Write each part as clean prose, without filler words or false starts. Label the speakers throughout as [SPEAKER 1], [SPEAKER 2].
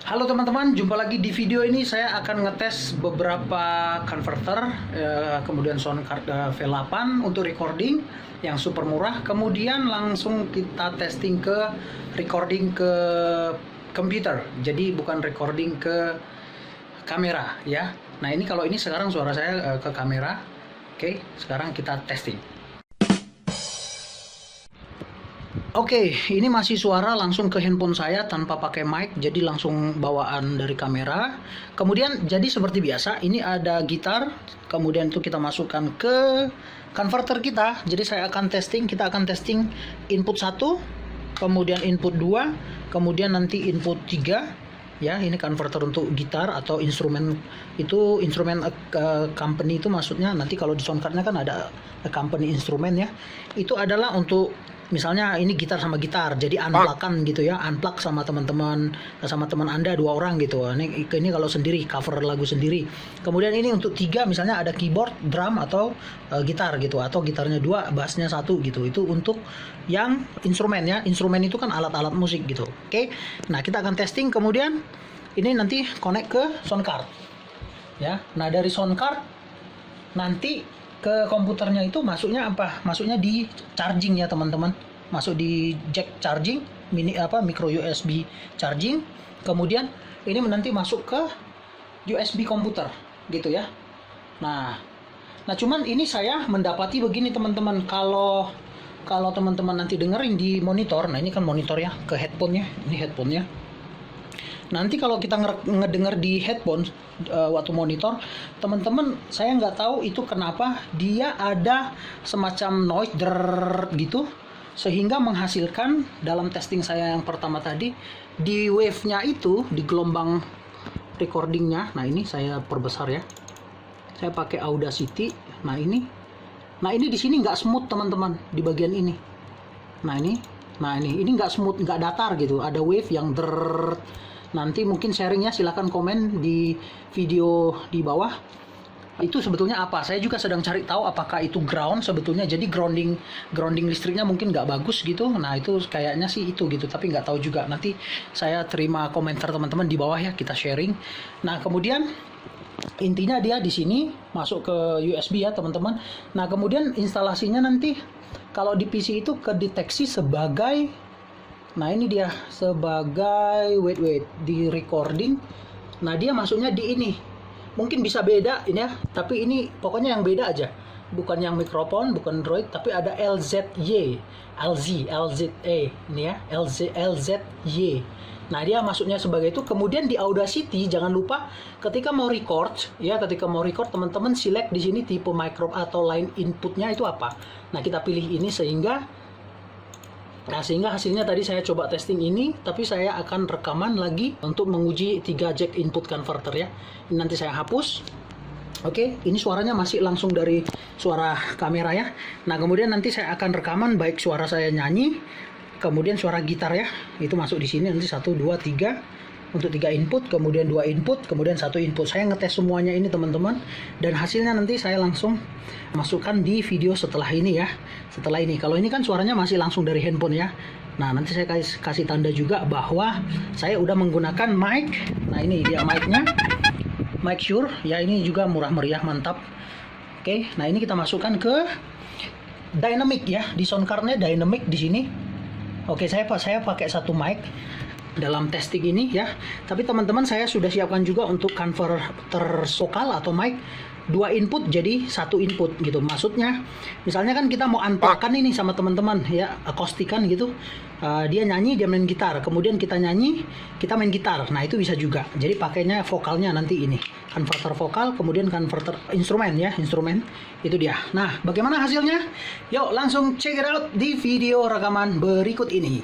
[SPEAKER 1] Halo teman-teman, jumpa lagi di video ini. Saya akan ngetes beberapa converter, kemudian sound card V8 untuk recording yang super murah. Kemudian langsung kita testing ke recording ke komputer. Jadi bukan recording ke kamera ya. Nah ini kalau ini sekarang suara saya ke kamera. Oke, sekarang kita testing. Oke, ini masih suara langsung ke handphone saya tanpa pakai mic, jadi langsung bawaan dari kamera. Kemudian jadi seperti biasa, ini ada gitar, kemudian itu kita masukkan ke converter kita. Jadi kita akan testing input 1, kemudian input 2, kemudian nanti input 3. Ya, ini converter untuk gitar atau instrumen, itu instrumen company, itu maksudnya nanti kalau di sound cardnya kan ada company instrumen ya. Itu adalah untuk misalnya ini gitar sama gitar, jadi unplug-an gitu ya, unplug sama teman-teman, sama teman Anda 2 orang gitu. Ini kalau sendiri, cover lagu sendiri. Kemudian ini untuk 3, misalnya ada keyboard, drum atau gitar gitu, atau gitarnya 2, bassnya 1 gitu. Itu untuk yang instrumen ya. Instrumen itu kan alat-alat musik gitu. Oke. Nah, kita akan testing, kemudian ini nanti connect ke sound card. Ya. Nah, dari sound card nanti ke komputernya itu masuknya apa? Masuknya di charging ya teman-teman. Masuk di jack charging, micro USB charging. Kemudian ini nanti masuk ke USB komputer gitu ya. Nah cuman ini saya mendapati begini teman-teman, kalau teman-teman nanti dengerin di monitor. Nah ini kan monitor ya, ke headphone-nya. Ini headphone-nya. Nanti kalau kita ngedenger di headphone waktu monitor, teman-teman, saya nggak tahu itu kenapa dia ada semacam noise gitu, sehingga menghasilkan dalam testing saya yang pertama tadi, di wave-nya itu, di gelombang recordingnya. Nah ini saya perbesar ya, saya pakai Audacity. Nah ini di sini nggak smooth teman-teman, di bagian ini. Nah ini nggak smooth, nggak datar gitu, ada wave yang Nanti mungkin sharingnya silahkan komen di video di bawah. Itu sebetulnya apa? Saya juga sedang cari tahu apakah itu ground sebetulnya. Jadi grounding listriknya mungkin nggak bagus gitu. Nah itu kayaknya sih itu gitu, tapi nggak tahu juga. Nanti saya terima komentar teman-teman di bawah ya, kita sharing. Nah kemudian intinya dia di sini masuk ke USB ya teman-teman. Nah kemudian instalasinya nanti kalau di PC itu kedeteksi sebagai, nah ini dia sebagai wait di recording. Nah dia masuknya di ini, mungkin bisa beda ini ya, tapi ini pokoknya yang beda aja, bukan yang mikrofon, bukan Droid, tapi ada LZY, LZA ini ya, LZY. Nah dia masuknya sebagai itu. Kemudian di Audacity jangan lupa ketika mau record teman-teman select di sini tipe micro atau line inputnya itu apa. Nah kita pilih ini sehingga hasilnya tadi saya coba testing ini, tapi saya akan rekaman lagi untuk menguji 3 jack input converter ya. Ini nanti saya hapus. Oke, ini suaranya masih langsung dari suara kamera ya. Nah kemudian nanti saya akan rekaman baik suara saya nyanyi, kemudian suara gitar ya, itu masuk di sini nanti 1, 2, 3 untuk 3 input, kemudian 2 input, kemudian 1 input. Saya ngetes semuanya ini teman-teman, dan hasilnya nanti saya langsung masukkan di video setelah ini ya. Setelah ini, kalau ini kan suaranya masih langsung dari handphone ya. Nah nanti saya kasih tanda juga bahwa saya udah menggunakan mic. Nah ini dia mic-nya, mic Shure ya, ini juga murah meriah, mantap. Oke, nah ini kita masukkan ke dynamic ya, di sound card-nya dynamic di sini. Oke, saya pakai 1 mic dalam testing ini ya. Tapi teman-teman, saya sudah siapkan juga untuk converter vokal atau mic 2 input jadi 1 input gitu. Maksudnya misalnya kan kita mau unplug-kan ini sama teman-teman ya, akustikan gitu. Dia nyanyi, dia main gitar, kemudian kita nyanyi, kita main gitar. Nah itu bisa juga. Jadi pakainya vokalnya nanti ini converter vokal, kemudian converter instrumen ya, instrumen itu dia. Nah bagaimana hasilnya? Yuk langsung check it out di video rekaman berikut ini.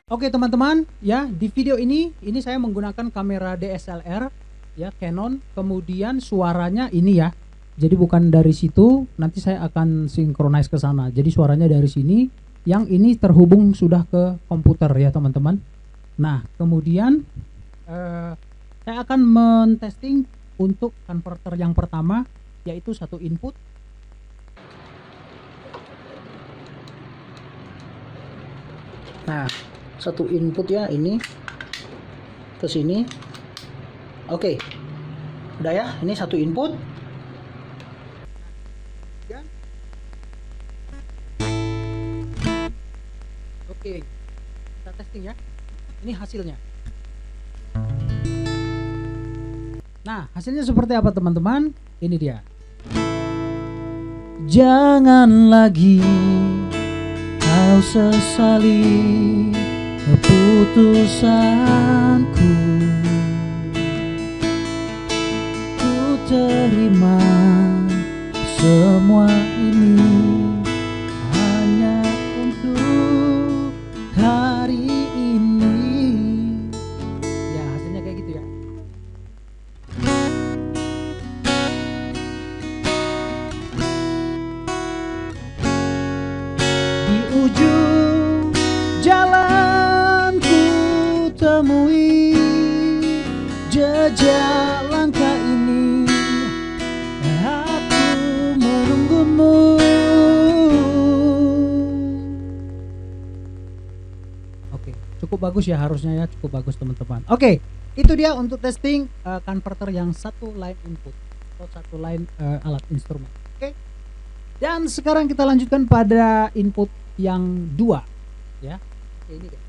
[SPEAKER 1] Oke teman-teman ya, di video ini saya menggunakan kamera DSLR ya, Canon. Kemudian suaranya ini ya, jadi bukan dari situ, nanti saya akan synchronize ke sana. Jadi suaranya dari sini, yang ini terhubung sudah ke komputer ya teman-teman. Nah kemudian saya akan men-testing untuk converter yang pertama, yaitu 1 input. Nah satu input ya, ini ke sini. Oke, udah ya, ini satu input. Oke, kita testing ya. Ini hasilnya. Nah, hasilnya seperti apa teman-teman? Ini dia. Jangan lagi kau sesali keputusanku. Ku terima semua ini hanya untuk hari ini. Ya, hasilnya kayak gitu ya. Di ujung jalan ku temui jejak langkah ini, aku menunggumu. Oke, cukup bagus ya, harusnya ya, cukup bagus teman-teman. Oke, itu dia untuk testing converter yang satu line input atau satu line alat instrumen. Oke. Dan sekarang kita lanjutkan pada input yang dua, ya. Oke, ini dia.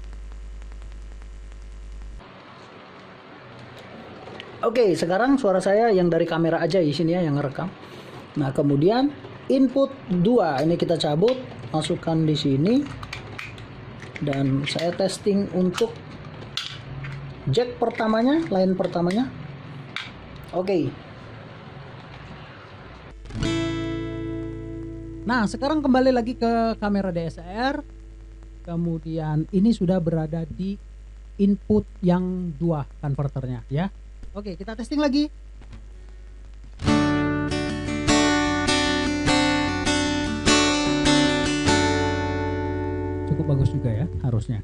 [SPEAKER 1] Oke, sekarang suara saya yang dari kamera aja di sini ya, yang ngerekam. Nah, kemudian input 2 ini kita cabut, masukkan di sini. Dan saya testing untuk jack pertamanya, line pertamanya. Oke. Nah, sekarang kembali lagi ke kamera DSLR. Kemudian ini sudah berada di input yang 2 converternya ya. Oke, kita testing lagi. Cukup bagus juga ya, harusnya.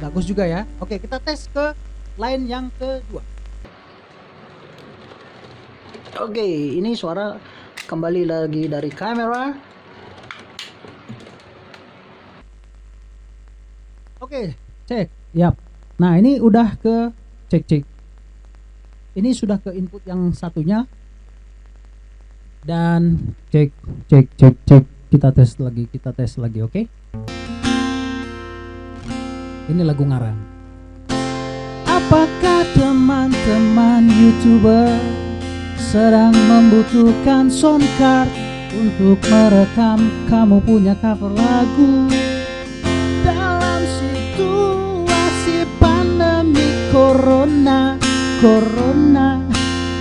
[SPEAKER 1] Bagus juga ya. Oke, kita tes ke line yang kedua. Oke, ini suara kembali lagi dari kamera. Oke, cek. Yap. Nah, ini udah ke cek. Ini sudah ke input yang satunya. Dan cek. Kita tes lagi, oke? Ini lagu ngarang. Apakah teman-teman YouTuber sedang membutuhkan sound card untuk merekam kamu punya cover lagu dalam situasi pandemi corona?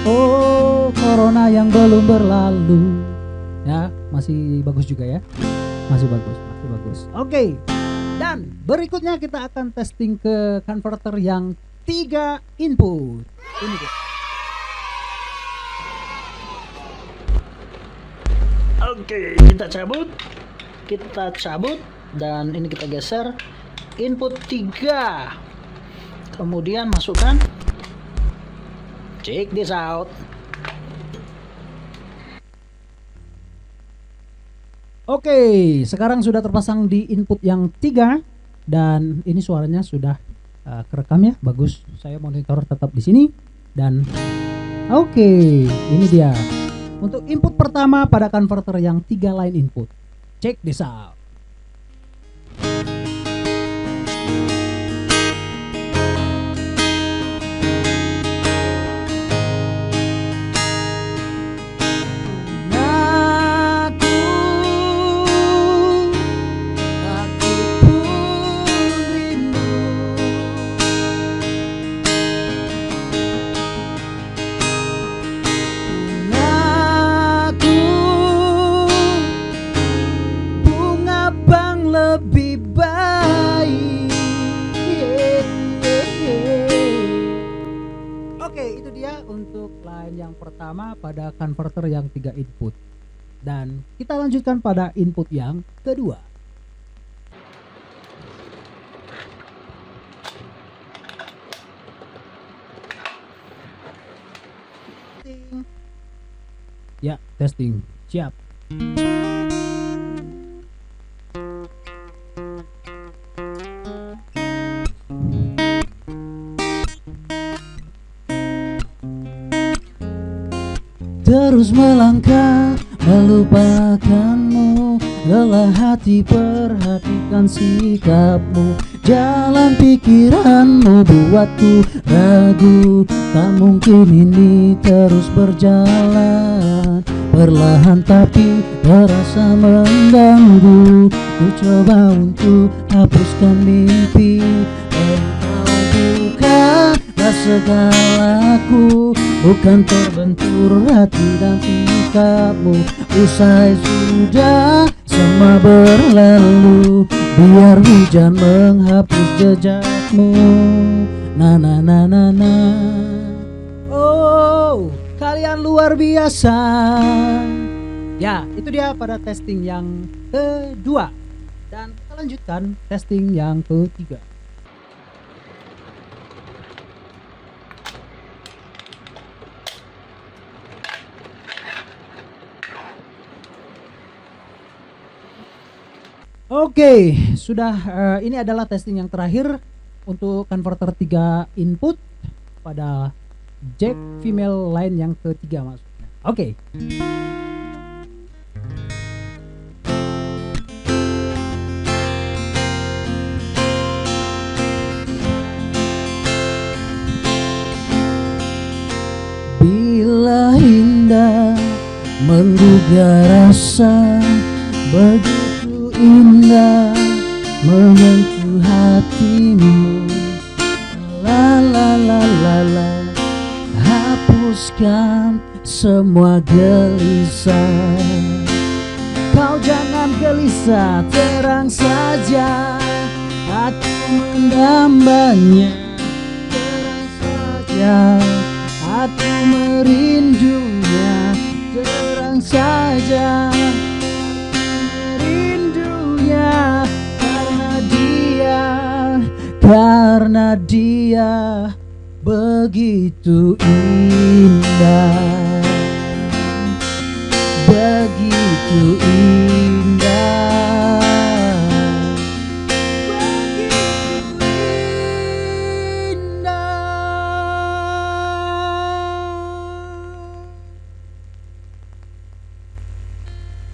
[SPEAKER 1] Oh, corona yang belum berlalu. Ya, masih bagus juga ya. Masih bagus. Oke. Dan berikutnya kita akan testing ke converter yang 3 input. Ini dia. Oke, kita cabut dan ini kita geser input 3. Kemudian masukkan. Check this out. Oke, sekarang sudah terpasang di input yang 3 dan ini suaranya sudah kerekam ya, bagus. Saya monitor tetap di sini dan oke, ini dia. Untuk input pertama pada converter yang 3 line input. Check this out. Bunga
[SPEAKER 2] dia untuk line yang pertama pada converter yang 3 input. Dan kita lanjutkan pada input yang kedua. Ya, testing. Siap. Terus melangkah melupakanmu, lelah hati perhatikan sikapmu. Jalan pikiranmu buatku ragu, tak mungkin ini terus berjalan. Perlahan tapi terasa mengganggu, ku coba untuk hapuskan mimpi. Engkau bukanlah segalaku, bukan terbentur hati dan sikapmu. Usai sudah semua berlalu, biar hujan menghapus jejakmu. Na na na na na. Oh, kalian luar biasa. Ya, itu dia pada testing yang kedua. Dan kita lanjutkan testing yang ketiga. Oke, sudah ini adalah testing yang terakhir untuk converter 3 input pada jack female line yang ketiga maksudnya. Oke. Bila indah menggugah rasa, begitu indah menyentuh hatimu. La la la la la, hapuskan semua gelisah. Kau jangan gelisah, terang saja aku mendambanya. Terang saja aku merindunya. Terang saja merindunya, karena dia begitu indah, begitu indah, begitu indah.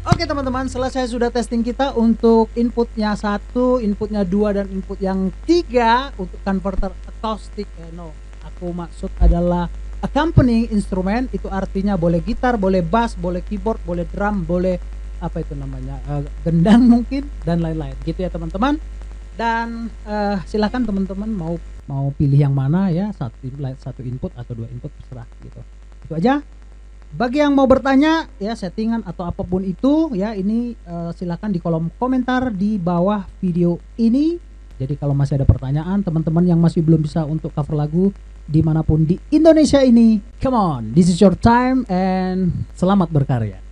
[SPEAKER 2] Oke teman-teman, selesai sudah testing kita untuk inputnya 1, inputnya 2, dan input yang 3 untuk converter acoustic. No, aku maksud adalah accompanying instrument. Itu artinya boleh gitar, boleh bass, boleh keyboard, boleh drum, boleh apa itu namanya, gendang mungkin, dan lain-lain gitu ya teman-teman. Dan silahkan teman-teman mau pilih yang mana ya, satu input atau 2 input, terserah gitu. Itu aja. Bagi yang mau bertanya ya, settingan atau apapun itu ya, ini silahkan di kolom komentar di bawah video ini. Jadi kalau masih ada pertanyaan, teman-teman yang masih belum bisa untuk cover lagu dimanapun di Indonesia ini, come on, this is your time, and selamat berkarya.